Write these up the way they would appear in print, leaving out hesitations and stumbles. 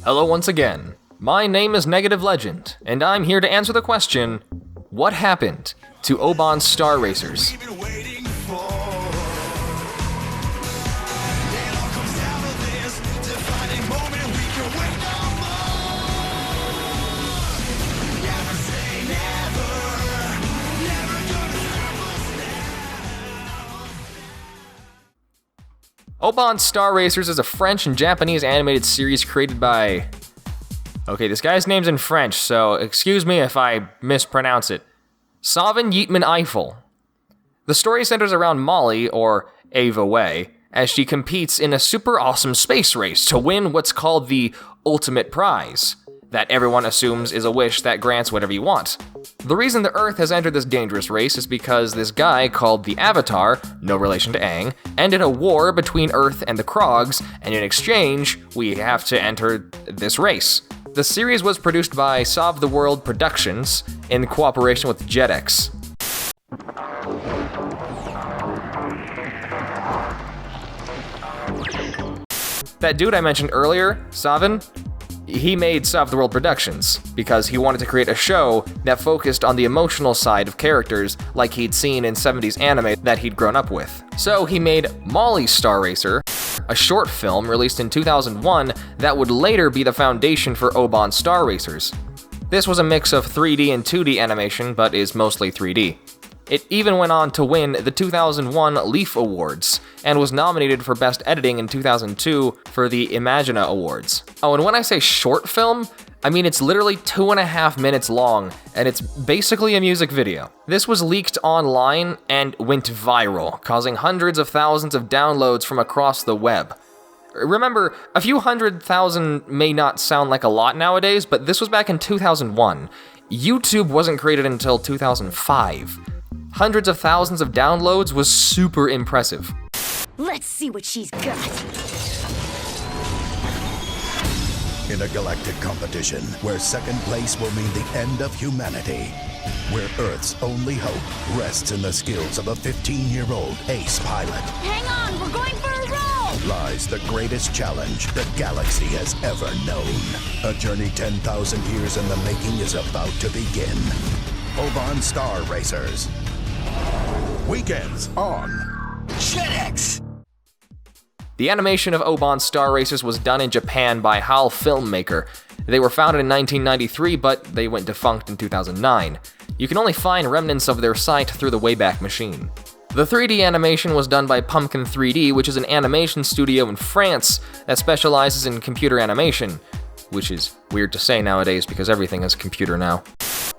Hello once again. My name is Negative Legend, and I'm here to answer the question, what happened to Oban Star Racers? Oban Star Racers is a French and Japanese animated series created by... Okay, this guy's name's in French, so excuse me if I mispronounce it. Savin Yeatman Eiffel. The story centers around Molly, or Ava Way, as she competes in a super awesome space race to win what's called the ultimate prize, that everyone assumes is a wish that grants whatever you want. The reason the Earth has entered this dangerous race is because this guy called the Avatar, no relation to Aang, ended a war between Earth and the Krogs, and in exchange, we have to enter this race. The series was produced by Save the World Productions in cooperation with Jetix. That dude I mentioned earlier, Savin, he made Save the World Productions because he wanted to create a show that focused on the emotional side of characters like he'd seen in 70s anime that he'd grown up with. So he made Molly Star Racer, a short film released in 2001 that would later be the foundation for Oban Star Racers. This was a mix of 3D and 2D animation, but is mostly 3D. It even went on to win the 2001 Leaf Awards, and was nominated for Best Editing in 2002 for the Imagina Awards. Oh, and when I say short film, I mean it's literally 2.5 minutes long, and it's basically a music video. This was leaked online and went viral, causing hundreds of thousands of downloads from across the web. Remember, a few 100,000 may not sound like a lot nowadays, but this was back in 2001. YouTube wasn't created until 2005. Hundreds of thousands of downloads was super impressive. Let's see what she's got. In a galactic competition where second place will mean the end of humanity, where Earth's only hope rests in the skills of a 15-year-old ace pilot. Hang on, we're going for a roll! Lies the greatest challenge the galaxy has ever known. A journey 10,000 years in the making is about to begin. Oban Star Racers. Weekends on Jetix. The animation of Oban Star Racers was done in Japan by HAL Filmmaker. They were founded in 1993, but they went defunct in 2009. You can only find remnants of their site through the Wayback Machine. The 3D animation was done by Pumpkin 3D, which is an animation studio in France that specializes in computer animation, which is weird to say nowadays because everything is computer now.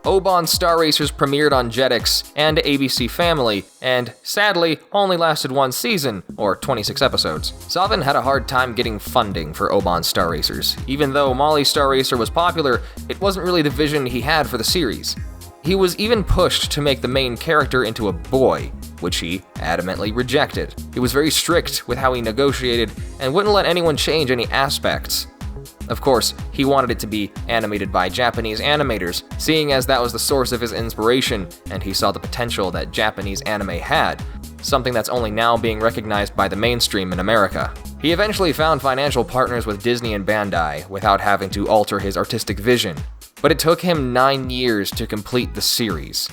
Oban Star Racers premiered on Jetix and ABC Family, and sadly, only lasted one season, or 26 episodes. Savin had a hard time getting funding for Oban Star Racers. Even though Molly Star Racer was popular, it wasn't really the vision he had for the series. He was even pushed to make the main character into a boy, which he adamantly rejected. He was very strict with how he negotiated and wouldn't let anyone change any aspects. Of course, he wanted it to be animated by Japanese animators, seeing as that was the source of his inspiration, and he saw the potential that Japanese anime had, something that's only now being recognized by the mainstream in America. He eventually found financial partners with Disney and Bandai, without having to alter his artistic vision, but it took him 9 years to complete the series.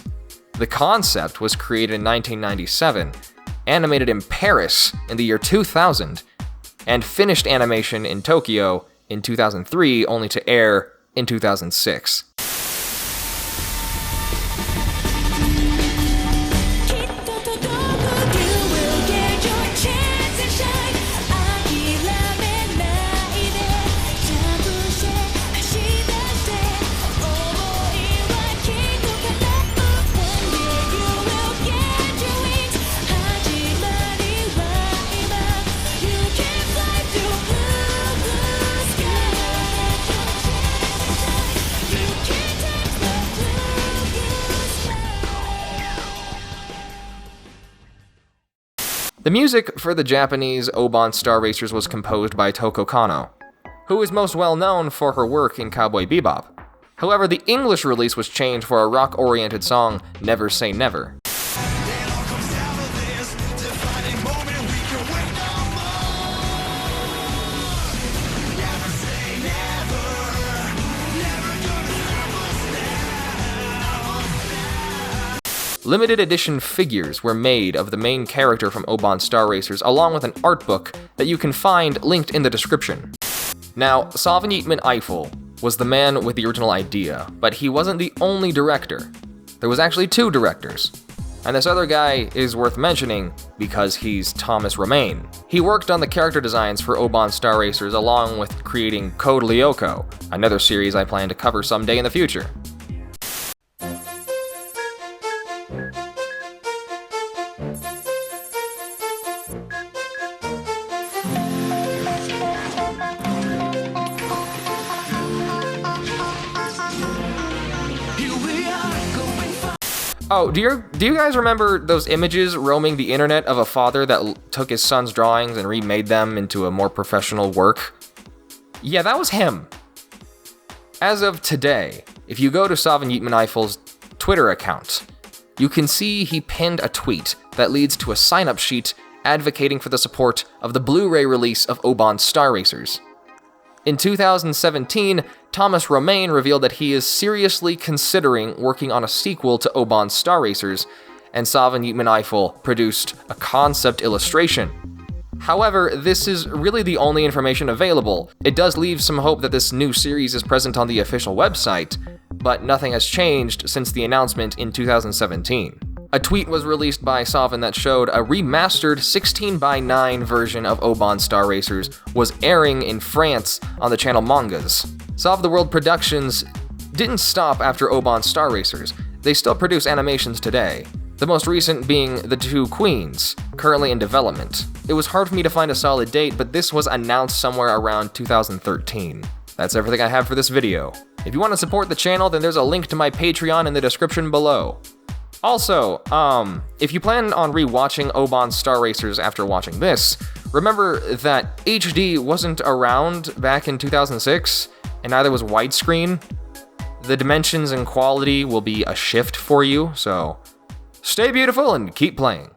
The concept was created in 1997, animated in Paris in the year 2000, and finished animation in Tokyo in 2003, only to air in 2006. The music for the Japanese Oban Star Racers was composed by Toko Kanno, who is most well known for her work in Cowboy Bebop. However, the English release was changed for a rock-oriented song, Never Say Never. limited edition figures were made of the main character from Oban Star Racers, along with an art book that you can find linked in the description. Now, Savan Yeatman Eiffel was the man with the original idea, but he wasn't the only director. There was actually 2 directors. And this other guy is worth mentioning because he's Thomas Romain. He worked on the character designs for Oban Star Racers along with creating Code Lyoko, another series I plan to cover someday in the future. Oh, do you guys remember those images roaming the internet of a father that took his son's drawings and remade them into a more professional work? Yeah, that was him. As of today, if you go to Savan Yeatman Eiffel's Twitter account, you can see he pinned a tweet that leads to a sign-up sheet advocating for the support of the Blu-ray release of Oban Star Racers. In 2017, Thomas Romain revealed that he is seriously considering working on a sequel to Oban Star Racers, and Savan Yeatman Eiffel produced a concept illustration. However, this is really the only information available. It does leave some hope that this new series is present on the official website, but nothing has changed since the announcement in 2017. A tweet was released by Savan that showed a remastered 16:9 version of Oban Star Racers was airing in France on the channel Mangas. Solve the World Productions didn't stop after Oban Star Racers. They still produce animations today, the most recent being The Two Queens, currently in development. It was hard for me to find a solid date, but this was announced somewhere around 2013. That's everything I have for this video. If you want to support the channel, then there's a link to my Patreon in the description below. Also, if you plan on rewatching Oban Star Racers after watching this, remember that HD wasn't around back in 2006, and neither was widescreen. The dimensions and quality will be a shift for you, so stay beautiful and keep playing.